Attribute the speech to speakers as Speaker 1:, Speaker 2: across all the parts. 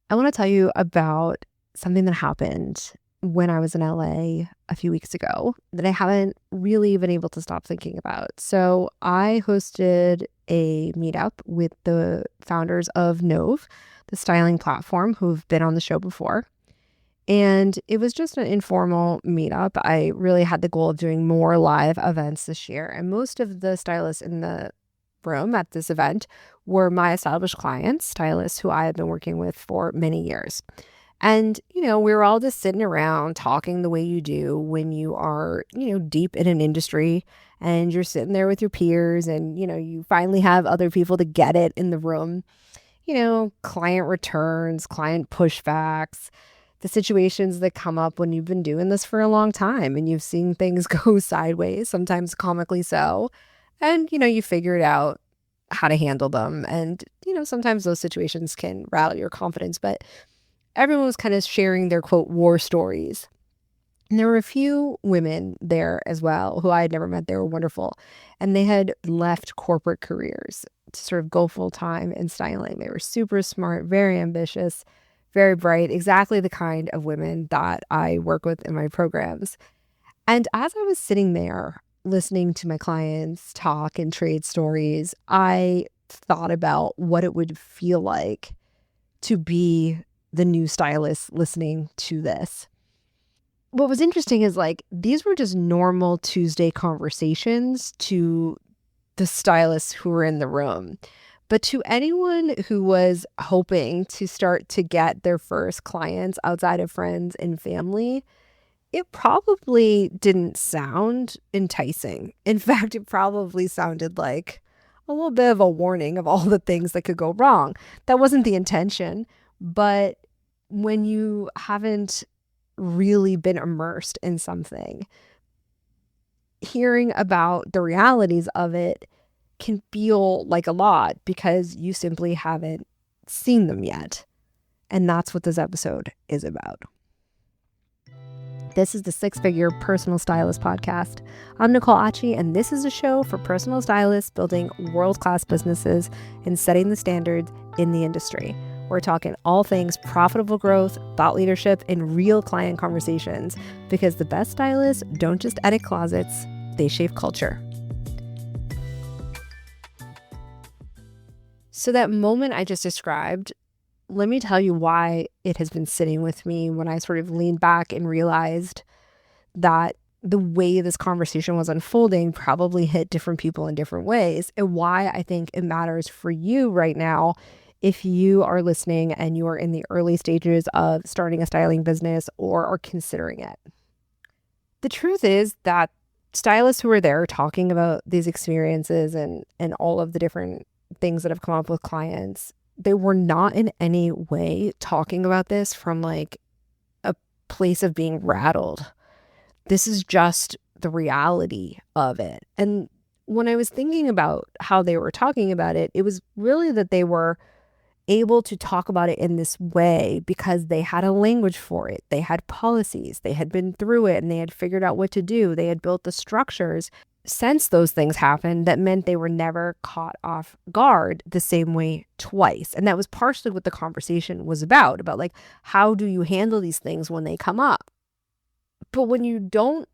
Speaker 1: I want to tell you about something that happened when I was in LA a few weeks ago that I haven't really been able to stop thinking about. So, I hosted a meetup with the founders of Nove, the styling platform, who've been on the show before. And it was just an informal meetup. I really had the goal of doing more live events this year. And most of the stylists in the room at this event were my established clients, stylists who I had been working with for many years. And, we were all just sitting around talking the way you do when you are, deep in an industry and you're sitting there with your peers and, you finally have other people to get it in the room. Client returns, client pushbacks, the situations that come up when you've been doing this for a long time and you've seen things go sideways, sometimes comically so. And, you figured out how to handle them. And, sometimes those situations can rattle your confidence, but everyone was kind of sharing their quote war stories. And there were a few women there as well who I had never met. They were wonderful. And they had left corporate careers to sort of go full time in styling. They were super smart, very ambitious, very bright, exactly the kind of women that I work with in my programs. And as I was sitting there listening to my clients talk and trade stories, I thought about what it would feel like to be the new stylist listening to this. What was interesting is these were just normal Tuesday conversations to the stylists who were in the room. But to anyone who was hoping to start to get their first clients outside of friends and family, it probably didn't sound enticing. In fact, it probably sounded like a little bit of a warning of all the things that could go wrong. That wasn't the intention, but when you haven't really been immersed in something, hearing about the realities of it can feel like a lot because you simply haven't seen them yet. And that's what this episode is about. This is the Six Figure Personal Stylist Podcast. I'm Nicole Achi, and this is a show for personal stylists building world-class businesses and setting the standards in the industry. We're talking all things profitable growth, thought leadership, and real client conversations because the best stylists don't just edit closets, they shape culture. So that moment I just described, let me tell you why it has been sitting with me when I sort of leaned back and realized that the way this conversation was unfolding probably hit different people in different ways, and why I think it matters for you right now if you are listening and you are in the early stages of starting a styling business or are considering it. The truth is that stylists who are there talking about these experiences and all of the different things that have come up with clients, they were not in any way talking about this from a place of being rattled. This is just the reality of it. And when I was thinking about how they were talking about it, it was really that they were able to talk about it in this way because they had a language for it. They had policies. They had been through it and they had figured out what to do. They had built the structures since those things happened that meant they were never caught off guard the same way twice. And that was partially what the conversation was about how do you handle these things when they come up? But when you don't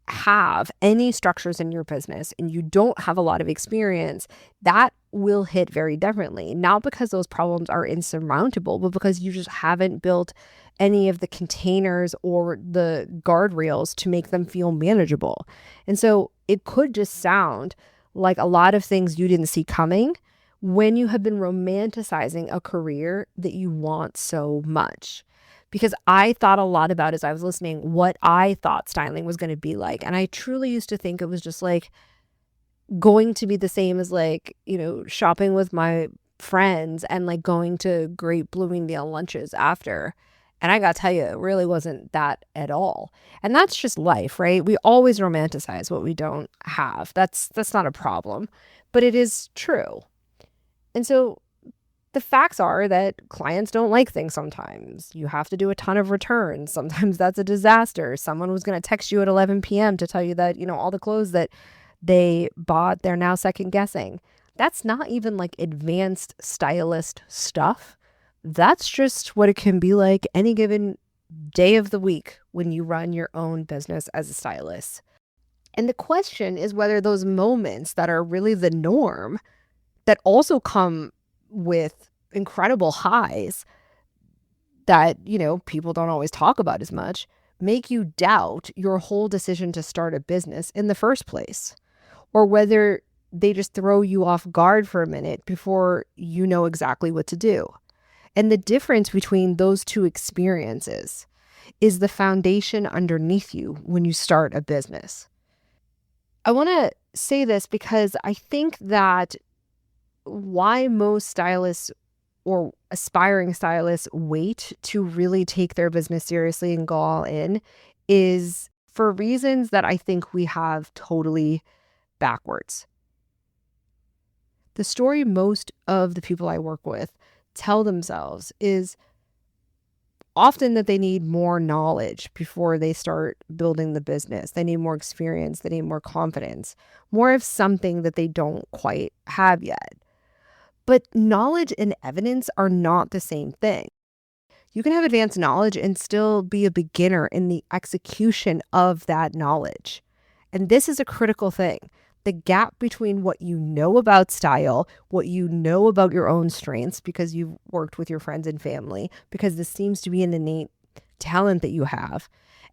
Speaker 1: have any structures in your business and you don't have a lot of experience, that will hit very differently. Not because those problems are insurmountable, but because you just haven't built any of the containers or the guardrails to make them feel manageable. And so it could just sound like a lot of things you didn't see coming when you have been romanticizing a career that you want so much. Because I thought a lot about, as I was listening, what I thought styling was going to be like. And I truly used to think it was just going to be the same as shopping with my friends and going to great Bloomingdale lunches after. And I got to tell you, it really wasn't that at all. And that's just life, right? We always romanticize what we don't have. That's not a problem, but it is true. And so the facts are that clients don't like things sometimes. You have to do a ton of returns. Sometimes that's a disaster. Someone was going to text you at 11 p.m. to tell you that, all the clothes that they bought, they're now second guessing. That's not even advanced stylist stuff. That's just what it can be like any given day of the week when you run your own business as a stylist. And the question is whether those moments that are really the norm, that also come with incredible highs that, people don't always talk about as much, make you doubt your whole decision to start a business in the first place, or whether they just throw you off guard for a minute before you know exactly what to do. And the difference between those two experiences is the foundation underneath you when you start a business. I want to say this because I think that why most stylists or aspiring stylists wait to really take their business seriously and go all in is for reasons that I think we have totally backwards. The story most of the people I work with tell themselves is often that they need more knowledge before they start building the business. They need more experience, they need more confidence, more of something that they don't quite have yet. But knowledge and evidence are not the same thing. You can have advanced knowledge and still be a beginner in the execution of that knowledge. And this is a critical thing. The gap between what you know about style, what you know about your own strengths because you've worked with your friends and family, because this seems to be an innate talent that you have,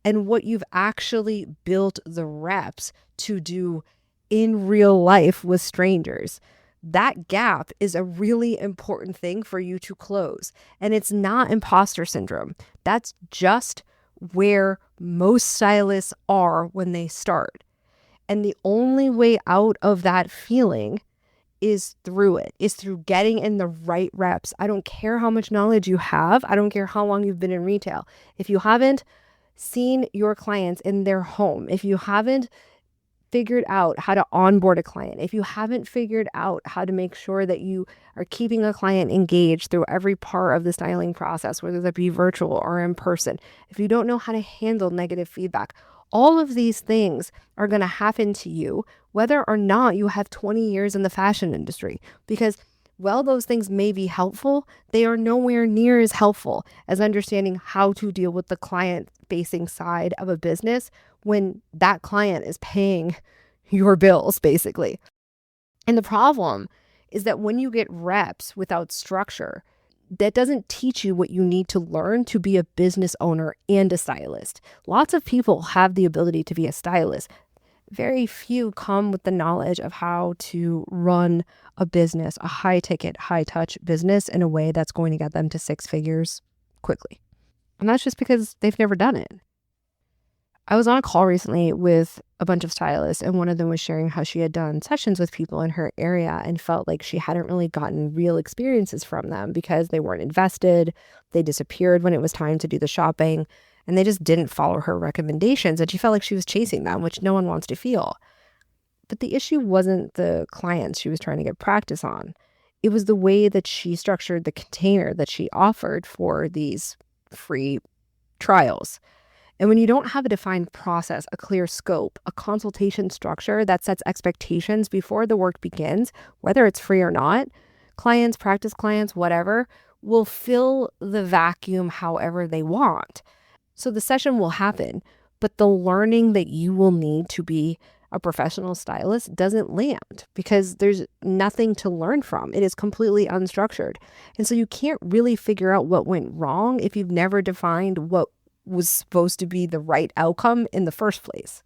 Speaker 1: and what you've actually built the reps to do in real life with strangers. That gap is a really important thing for you to close. And it's not imposter syndrome. That's just where most stylists are when they start. And the only way out of that feeling is through getting in the right reps. I don't care how much knowledge you have. I don't care how long you've been in retail. If you haven't seen your clients in their home, if you haven't figured out how to onboard a client, if you haven't figured out how to make sure that you are keeping a client engaged through every part of the styling process, whether that be virtual or in person, if you don't know how to handle negative feedback, all of these things are going to happen to you, whether or not you have 20 years in the fashion industry. Because while those things may be helpful, they are nowhere near as helpful as understanding how to deal with the client-facing side of a business when that client is paying your bills, basically. And the problem is that when you get reps without structure, that doesn't teach you what you need to learn to be a business owner and a stylist. Lots of people have the ability to be a stylist. Very few come with the knowledge of how to run a business, a high-ticket, high-touch business in a way that's going to get them to six figures quickly. And that's just because they've never done it. I was on a call recently with a bunch of stylists, and one of them was sharing how she had done sessions with people in her area and felt like she hadn't really gotten real experiences from them because they weren't invested, they disappeared when it was time to do the shopping, and they just didn't follow her recommendations, and she felt like she was chasing them, which no one wants to feel. But the issue wasn't the clients she was trying to get practice on. It was the way that she structured the container that she offered for these free trials. And when you don't have a defined process, a clear scope, a consultation structure that sets expectations before the work begins, whether it's free or not, clients, practice clients, whatever, will fill the vacuum however they want. So the session will happen, but the learning that you will need to be a professional stylist doesn't land because there's nothing to learn from. It is completely unstructured. And so you can't really figure out what went wrong if you've never defined what was supposed to be the right outcome in the first place.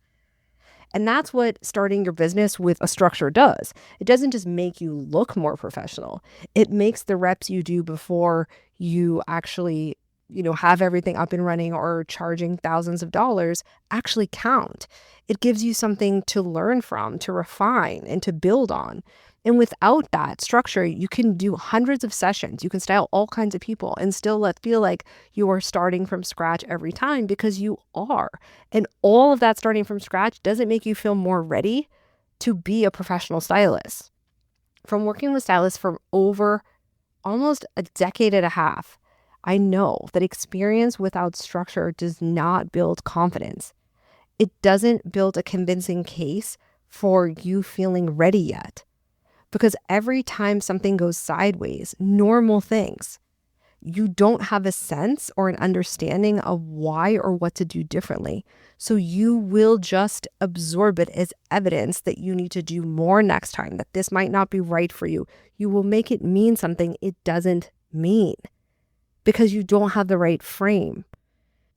Speaker 1: And that's what starting your business with a structure does. It doesn't just make you look more professional. It makes the reps you do before you actually, have everything up and running or charging thousands of dollars actually count. It gives you something to learn from, to refine, and to build on. And without that structure, you can do hundreds of sessions. You can style all kinds of people and still feel like you are starting from scratch every time, because you are. And all of that starting from scratch doesn't make you feel more ready to be a professional stylist. From working with stylists for over almost a decade and a half, I know that experience without structure does not build confidence. It doesn't build a convincing case for you feeling ready yet. Because every time something goes sideways, normal things, you don't have a sense or an understanding of why or what to do differently. So you will just absorb it as evidence that you need to do more next time, that this might not be right for you. You will make it mean something it doesn't mean because you don't have the right frame.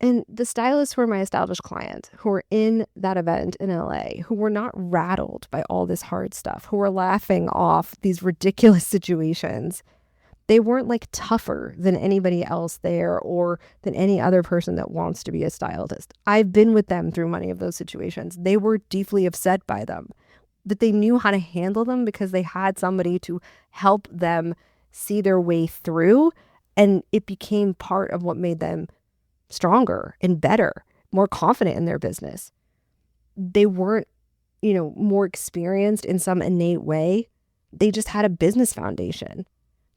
Speaker 1: And the stylists were my established clients who were in that event in LA, who were not rattled by all this hard stuff, who were laughing off these ridiculous situations. They weren't like tougher than anybody else there or than any other person that wants to be a stylist. I've been with them through many of those situations. They were deeply upset by them, but they knew how to handle them because they had somebody to help them see their way through. And it became part of what made them stronger and better, more confident in their business. They weren't, more experienced in some innate way. They just had a business foundation.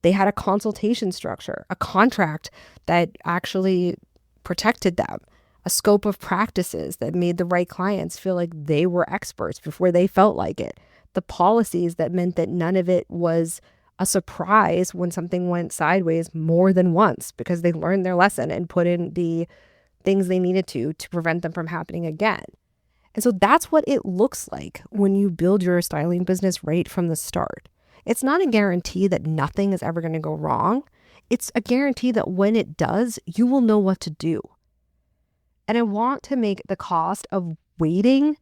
Speaker 1: They had a consultation structure, a contract that actually protected them, a scope of practices that made the right clients feel like they were experts before they felt like it, the policies that meant that none of it was a surprise when something went sideways more than once because they learned their lesson and put in the things they needed to prevent them from happening again. And so that's what it looks like when you build your styling business right from the start. It's not a guarantee that nothing is ever going to go wrong. It's a guarantee that when it does, you will know what to do. And I want to make the cost of waiting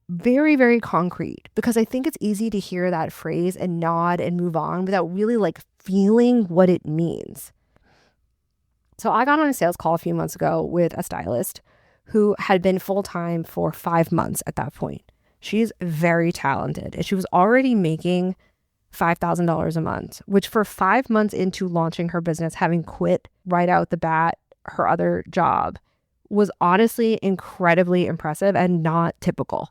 Speaker 1: very, very concrete because I think it's easy to hear that phrase and nod and move on without really feeling what it means. So I got on a sales call a few months ago with a stylist who had been full-time for 5 months at that point. She's very talented and she was already making $5,000 a month, which for 5 months into launching her business, having quit right out the bat her other job, was honestly incredibly impressive and not typical.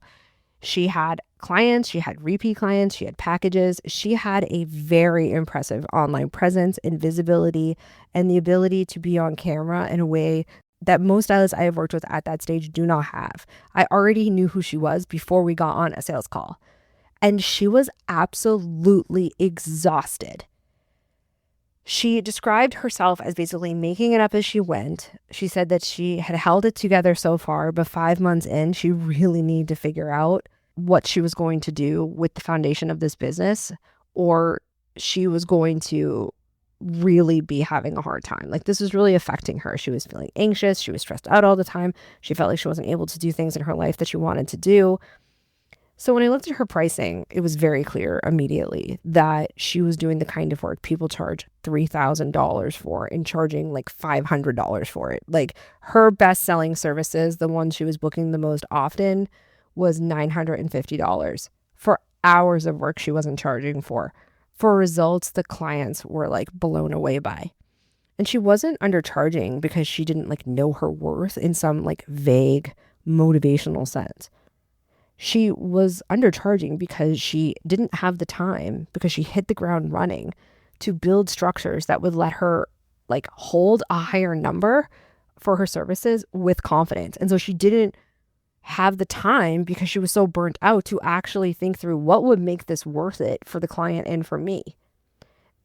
Speaker 1: She had clients, she had repeat clients, she had packages. She had a very impressive online presence and visibility and the ability to be on camera in a way that most stylists I have worked with at that stage do not have. I already knew who she was before we got on a sales call. And she was absolutely exhausted. She described herself as basically making it up as she went. She said that she had held it together so far, but 5 months in, she really needed to figure out what she was going to do with the foundation of this business, or she was going to really be having a hard time. This was really affecting her. She was feeling anxious. She was stressed out all the time. She felt like she wasn't able to do things in her life that she wanted to do. So when I looked at her pricing, it was very clear immediately that she was doing the kind of work people charge $3,000 for and charging $500 for it. Her best-selling services, the one she was booking the most often, was $950 for hours of work she wasn't charging for results the clients were blown away by. And she wasn't undercharging because she didn't know her worth in some vague motivational sense. She was undercharging because she didn't have the time, because she hit the ground running to build structures that would let her hold a higher number for her services with confidence. And so she didn't have the time because she was so burnt out to actually think through what would make this worth it for the client and for me.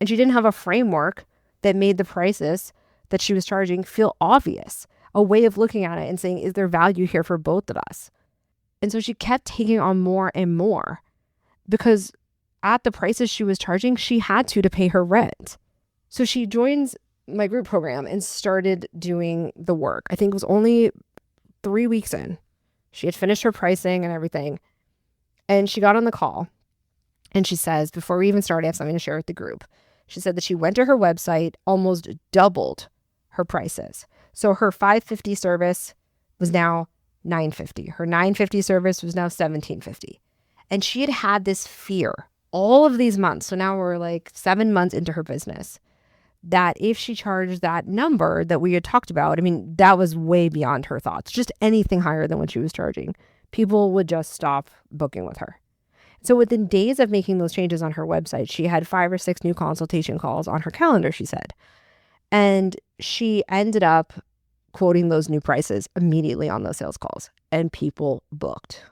Speaker 1: And she didn't have a framework that made the prices that she was charging feel obvious, a way of looking at it and saying, is there value here for both of us? And so she kept taking on more and more because at the prices she was charging, she had to pay her rent. So she joins my group program and started doing the work. I think it was only 3 weeks in. She had finished her pricing and everything. And she got on the call and she says, before we even started, I have something to share with the group. She said that she went to her website, almost doubled her prices. So her $550 service was now $950. Her $950 service was now $1,750. And she had had this fear all of these months. So now we're 7 months into her business, that if she charged that number that we had talked about, that was way beyond her thoughts. Just anything higher than what she was charging, people would just stop booking with her. So within days of making those changes on her website, she had 5 or 6 new consultation calls on her calendar, she said. And she ended up quoting those new prices immediately on those sales calls. And people booked.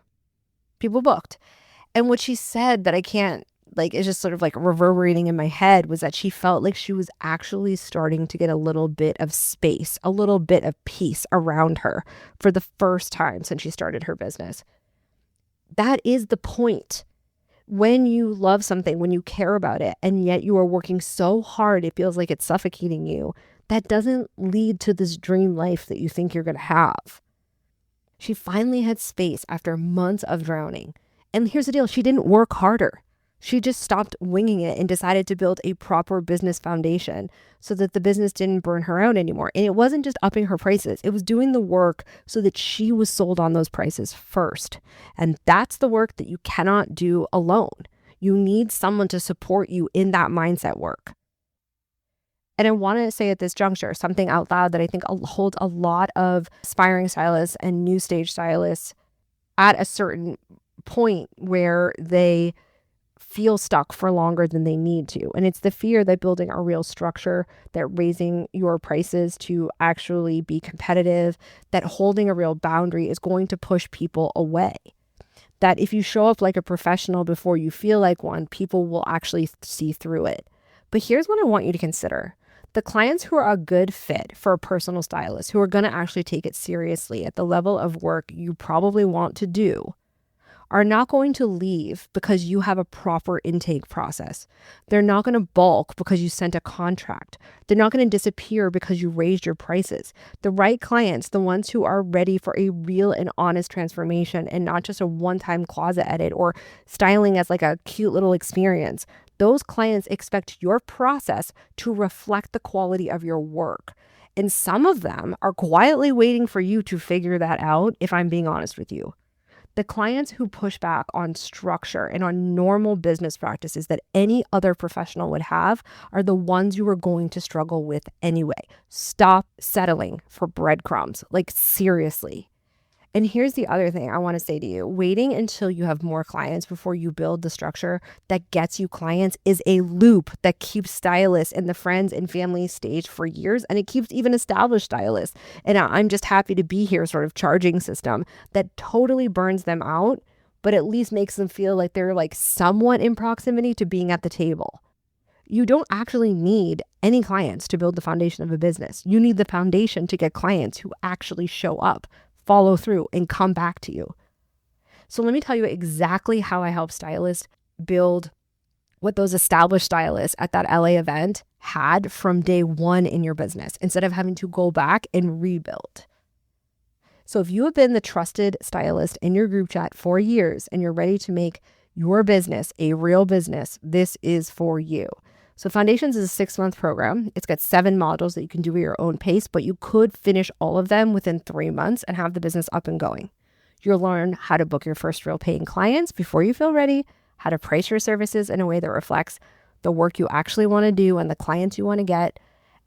Speaker 1: And what she said that I can't like it's just sort of like reverberating in my head was that she felt like she was actually starting to get a little bit of space, a little bit of peace around her for the first time since she started her business. That is the point. When you love something, when you care about it, and yet you are working so hard, it feels like it's suffocating you, that doesn't lead to this dream life that you think you're going to have. She finally had space after months of drowning. And here's the deal, she didn't work harder. She just stopped winging it and decided to build a proper business foundation so that the business didn't burn her out anymore. And it wasn't just upping her prices. It was doing the work so that she was sold on those prices first. And that's the work that you cannot do alone. You need someone to support you in that mindset work. And I want to say at this juncture something out loud that I think holds a lot of aspiring stylists and new stage stylists at a certain point where they feel stuck for longer than they need to. And it's the fear that building a real structure, that raising your prices to actually be competitive, that holding a real boundary is going to push people away. That if you show up like a professional before you feel like one, people will actually see through it. But here's what I want you to consider. The clients who are a good fit for a personal stylist, who are going to actually take it seriously at the level of work you probably want to do, are not going to leave because you have a proper intake process. They're not going to balk because you sent a contract. They're not going to disappear because you raised your prices. The right clients, the ones who are ready for a real and honest transformation and not just a one-time closet edit or styling as like a cute little experience, those clients expect your process to reflect the quality of your work. And some of them are quietly waiting for you to figure that out, if I'm being honest with you. The clients who push back on structure and on normal business practices that any other professional would have are the ones you are going to struggle with anyway. Stop settling for breadcrumbs, like seriously. And here's the other thing I want to say to you. Waiting until you have more clients before you build the structure that gets you clients is a loop that keeps stylists and the friends and family stage for years. And it keeps even established stylists. And I'm just happy to be here sort of charging system that totally burns them out, but at least makes them feel like they're like somewhat in proximity to being at the table. You don't actually need any clients to build the foundation of a business. You need the foundation to get clients who actually show up, follow through, and come back to you. So let me tell you exactly how I help stylists build what those established stylists at that LA event had from day one in your business, instead of having to go back and rebuild. So if you have been the trusted stylist in your group chat for years and you're ready to make your business a real business, this is for you. So Foundations is a 6-month program. It's got 7 modules that you can do at your own pace, but you could finish all of them within 3 months and have the business up and going. You'll learn how to book your first real paying clients before you feel ready, how to price your services in a way that reflects the work you actually want to do and the clients you want to get,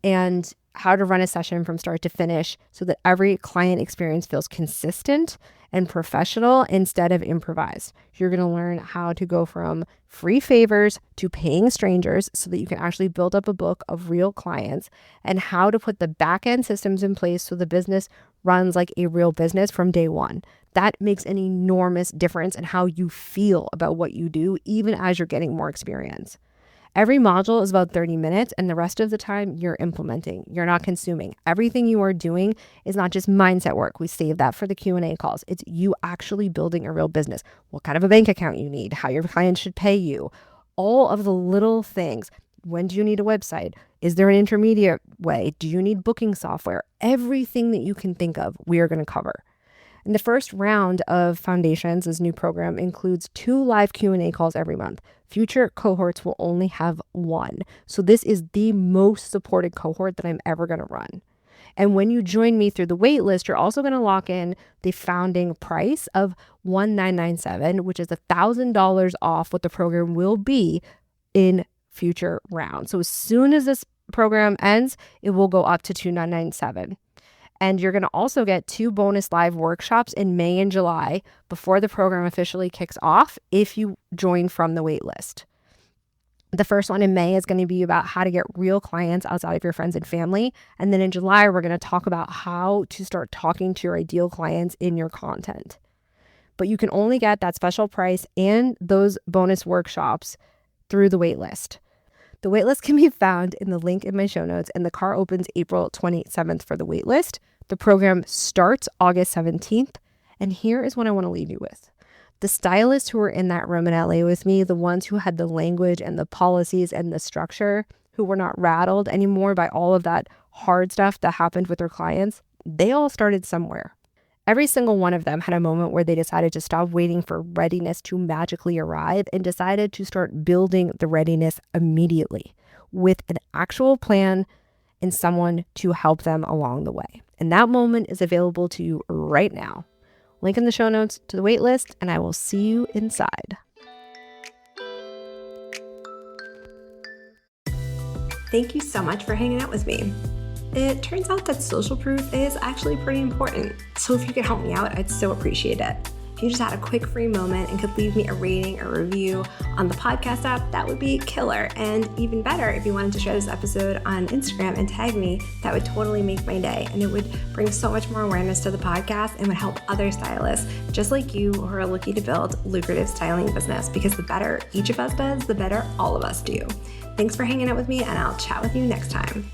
Speaker 1: and how to run a session from start to finish so that every client experience feels consistent and professional instead of improvised. You're going to learn how to go from free favors to paying strangers so that you can actually build up a book of real clients, and how to put the back end systems in place so the business runs like a real business from day one. That makes an enormous difference in how you feel about what you do, even as you're getting more experience. Every module is about 30 minutes, and the rest of the time you're implementing. You're not consuming. Everything you are doing is not just mindset work. We save that for the Q&A calls. It's you actually building a real business. What kind of a bank account you need, how your clients should pay you, all of the little things. When do you need a website? Is there an intermediate way? Do you need booking software? Everything that you can think of, we are going to cover. And the first round of Foundations, this new program, includes 2 live Q&A calls every month. Future cohorts will only have 1. So this is the most supported cohort that I'm ever going to run. And when you join me through the wait list, you're also going to lock in the founding price of $1,997, which is $1,000 off what the program will be in future rounds. So as soon as this program ends, it will go up to $2,997. And you're going to also get 2 bonus live workshops in May and July before the program officially kicks off if you join from the wait list. The first one in May is going to be about how to get real clients outside of your friends and family. And then in July, we're going to talk about how to start talking to your ideal clients in your content. But you can only get that special price and those bonus workshops through the waitlist. The waitlist can be found in the link in my show notes, and the car opens April 27th for the waitlist. The program starts August 17th, and here is what I want to leave you with. The stylists who were in that room in LA with me, the ones who had the language and the policies and the structure, who were not rattled anymore by all of that hard stuff that happened with their clients, they all started somewhere. Every single one of them had a moment where they decided to stop waiting for readiness to magically arrive and decided to start building the readiness immediately with an actual plan and someone to help them along the way. And that moment is available to you right now. Link in the show notes to the waitlist, and I will see you inside.
Speaker 2: Thank you so much for hanging out with me. It turns out that social proof is actually pretty important. So if you could help me out, I'd so appreciate it. If you just had a quick free moment and could leave me a rating or review on the podcast app, that would be killer. And even better, if you wanted to share this episode on Instagram and tag me, that would totally make my day. And it would bring so much more awareness to the podcast and would help other stylists just like you who are looking to build lucrative styling business, because the better each of us does, the better all of us do. Thanks for hanging out with me, and I'll chat with you next time.